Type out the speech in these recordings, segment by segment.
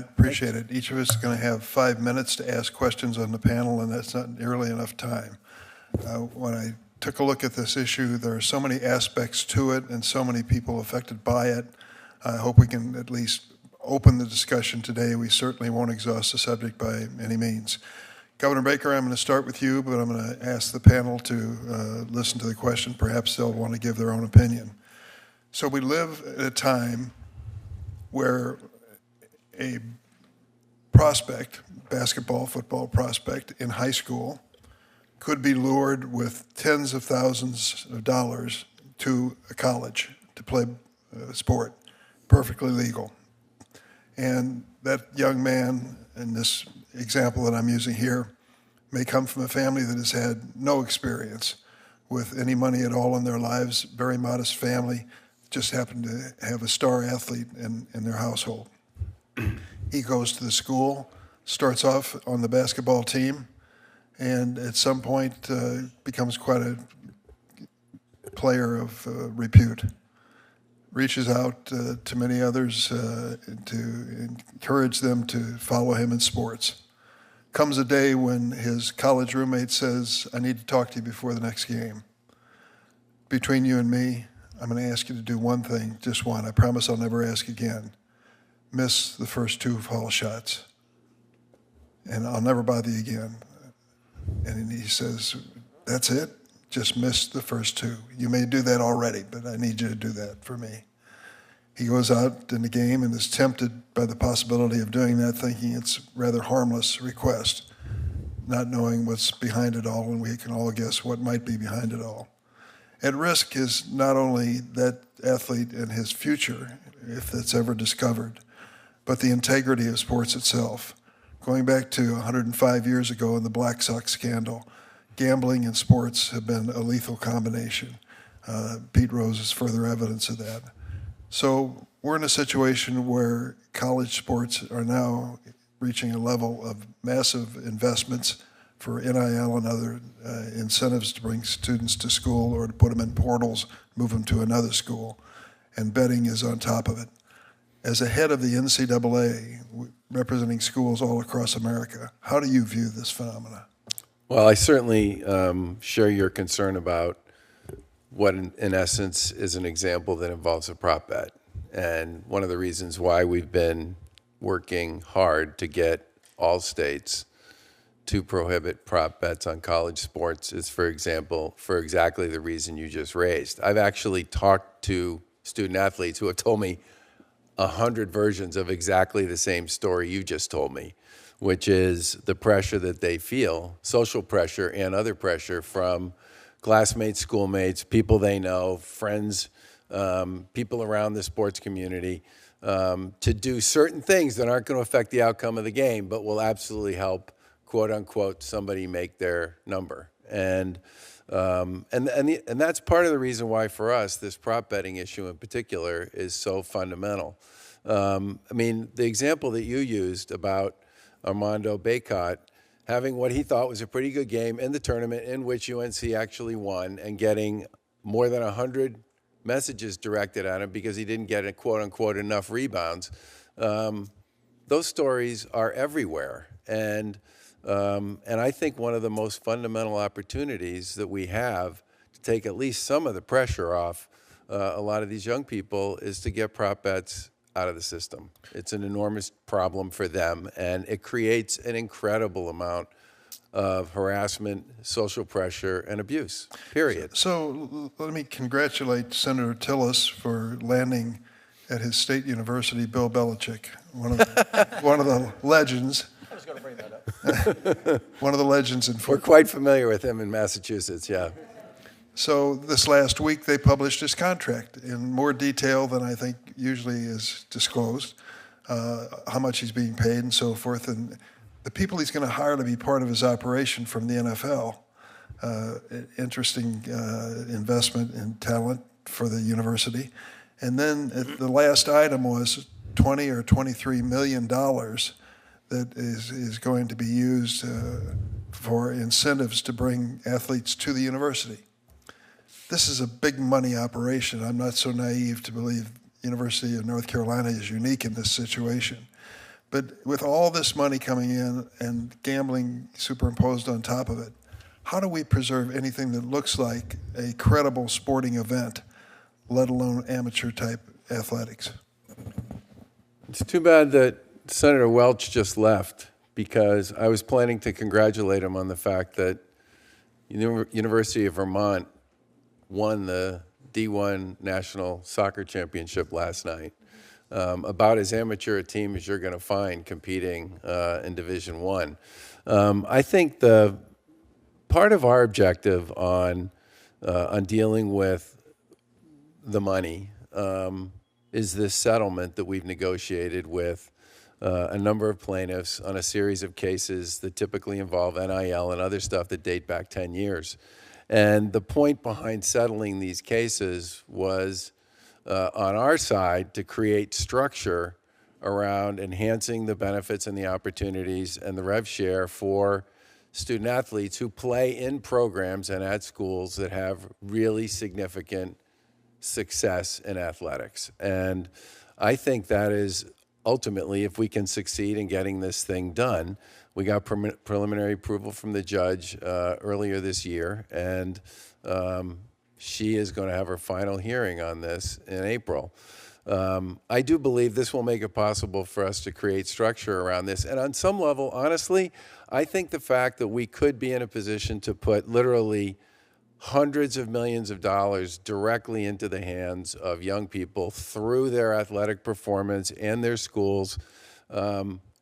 Appreciate it. Each of us is going to have 5 minutes to ask questions on the panel, and that's not nearly enough time. When I took a look at this issue, there are so many aspects to it and so many people affected by it. I hope we can at least open the discussion today. We certainly won't exhaust the subject by any means. Governor Baker, I'm going to start with you, but I'm going to ask the panel to listen to the question. Perhaps they'll want to give their own opinion. So we live at a time where a prospect, basketball, football prospect in high school could be lured with tens of thousands of dollars to a college to play a sport, perfectly legal. And that young man, in this example that I'm using here, may come from a family that has had no experience with any money at all in their lives, very modest family, just happened to have a star athlete in their household. He goes to the school, starts off on the basketball team, and at some point becomes quite a player of repute. Reaches out to many others to encourage them to follow him in sports. Comes a day when his college roommate says, I need to talk to you before the next game. Between you and me, I'm going to ask you to do one thing, just one. I promise I'll never ask again. Miss the first 2 foul shots, and I'll never bother you again. And he says, that's it? Just miss the first 2. You may do that already, but I need you to do that for me. He goes out in the game and is tempted by the possibility of doing that, thinking it's a rather harmless request, not knowing what's behind it all, and we can all guess what might be behind it all. At risk is not only that athlete and his future, if that's ever discovered, but the integrity of sports itself. Going back to 105 years ago in the Black Sox scandal, gambling and sports have been a lethal combination. Pete Rose is further evidence of that. So we're in a situation where college sports are now reaching a level of massive investments for NIL and other incentives to bring students to school or to put them in portals, move them to another school, and betting is on top of it. As a head of the NCAA, representing schools all across America, how do you view this phenomena? Well, I certainly share your concern about what, in essence, is an example that involves a prop bet. And one of the reasons why we've been working hard to get all states to prohibit prop bets on college sports is, for example, for exactly the reason you just raised. I've actually talked to student athletes who have told me 100 versions of exactly the same story you just told me, which is the pressure that they feel, social pressure and other pressure from classmates, schoolmates, people they know, friends, people around the sports community, to do certain things that aren't going to affect the outcome of the game, but will absolutely help, quote unquote, somebody make their number. And that's part of the reason why, for us, this prop betting issue in particular is so fundamental. I mean, the example that you used about Armando Bacot having what he thought was a pretty good game in the tournament in which UNC actually won and getting more than 100 messages directed at him because he didn't get, quote unquote, enough rebounds. Those stories are everywhere. And I think one of the most fundamental opportunities that we have to take at least some of the pressure off a lot of these young people is to get prop bets out of the system. It's an enormous problem for them, and it creates an incredible amount of harassment, social pressure, and abuse, period. So let me congratulate Senator Tillis for landing at his state university Bill Belichick, one of the legends. I was going to bring that up. One of the legends in football. We're quite familiar with him in Massachusetts, yeah. So this last week they published his contract in more detail than I think usually is disclosed, how much he's being paid and so forth, and the people he's going to hire to be part of his operation from the NFL. Interesting investment in talent for the university. And then the last item was $20 or $23 million that is going to be used for incentives to bring athletes to the university. This is a big money operation. I'm not so naive to believe University of North Carolina is unique in this situation. But with all this money coming in and gambling superimposed on top of it, how do we preserve anything that looks like a credible sporting event, let alone amateur-type athletics? It's too bad that Senator Welch just left, because I was planning to congratulate him on the fact that University of Vermont won the D1 National Soccer Championship last night. About as amateur a team as you're going to find competing in Division I. I think the part of our objective on dealing with the money is this settlement that we've negotiated with a number of plaintiffs on a series of cases that typically involve NIL and other stuff that date back 10 years. And the point behind settling these cases was, on our side, to create structure around enhancing the benefits and the opportunities and the rev share for student athletes who play in programs and at schools that have really significant success in athletics. And I think that is ultimately, if we can succeed in getting this thing done. We got preliminary approval from the judge earlier this year, and she is going to have her final hearing on this in April. I do believe this will make it possible for us to create structure around this. And on some level, honestly, I think the fact that we could be in a position to put literally hundreds of millions of dollars directly into the hands of young people through their athletic performance and their schools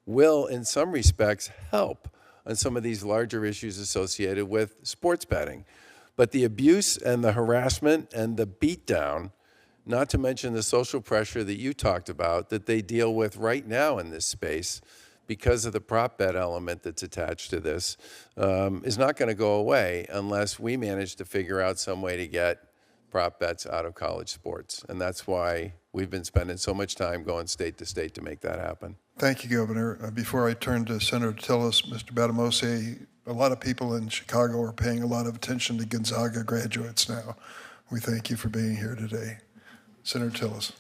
will, in some respects, help on some of these larger issues associated with sports betting. But the abuse and the harassment and the beatdown, not to mention the social pressure that you talked about that they deal with right now in this space because of the prop bet element that's attached to this, is not going to go away unless we manage to figure out some way to get prop bets out of college sports. And that's why we've been spending so much time going state to state to make that happen. Thank you, Governor. Before I turn to Senator Tillis, Mr. Batamose, a lot of people in Chicago are paying a lot of attention to Gonzaga graduates now. We thank you for being here today. Senator Tillis.